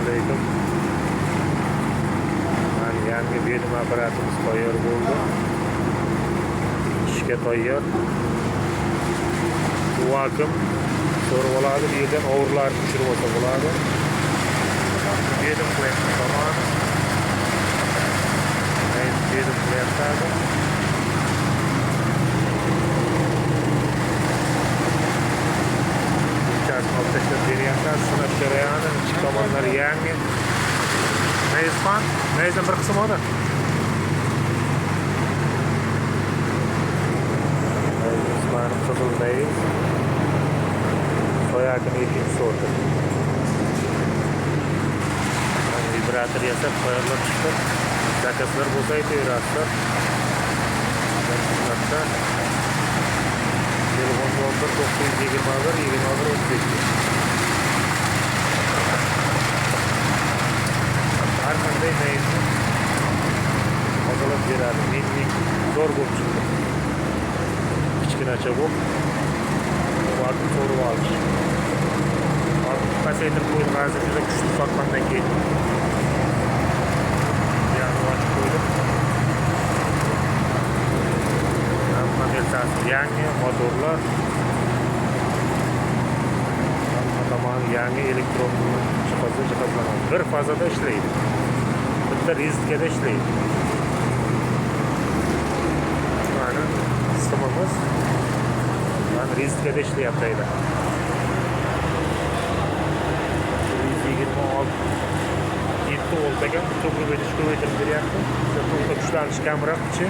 alaykum. Mana yangi bedim apparatimiz tayyor bo'ldi. İşga tayyor. Bu vakum so'rib oladi, bu yerdan o'g'irlarni tushirib olsa bo'ladi. Bedim qilyapti tomon. Bedim qilyapti. Tashlab beryapmiz. Sinab jarayoni, ichki tomonlari yangi. Mezbon, mezbon bir qismi bor. Mezbon qizilday. Soyakini ikkinchi sorti. Vibrator yasab tayyorlab chiqdi. Zakazlar bo'lsa aytaverasizlar. Telefon nomeri 921 har qanday nayni tozalab beradi. Menlik zo'r bo'lib chiqdi. Kichkinacha bo'lib vaqt so'rib olish. Pasaytirib qo'ydim, hozir juda kuchli sotgandan keyin yana ochib qo'ydim. Yangi motorlar, tomoni yangi elektron jihozlanadi. Bir fazada ishlaydi. Bitta rizkada ishlaydi. Mana sistemimiz mana rizkada ishlayapti. 7 voltga to'g'ri berish ko'paytirib beryapti. To'g'ri kuchlanish kamroq chi.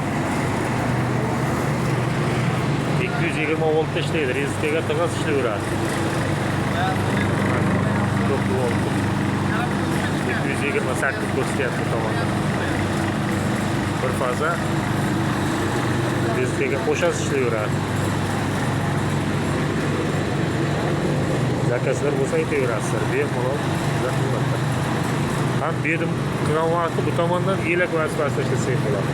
220 volt ishlaydi, rezistga tig'iz ishlayveradi. 4 volt. 228 ko'rsatyapti tomonda. Bir faza rezistga qo'shasiz ishlayveradi. Zakazlar bo'lsa aytaverasizlar, bemalol zaxlatda. Ham bedim qilgan vaqtda bu tomondan elak vazifasida ishlasak bo'ladi.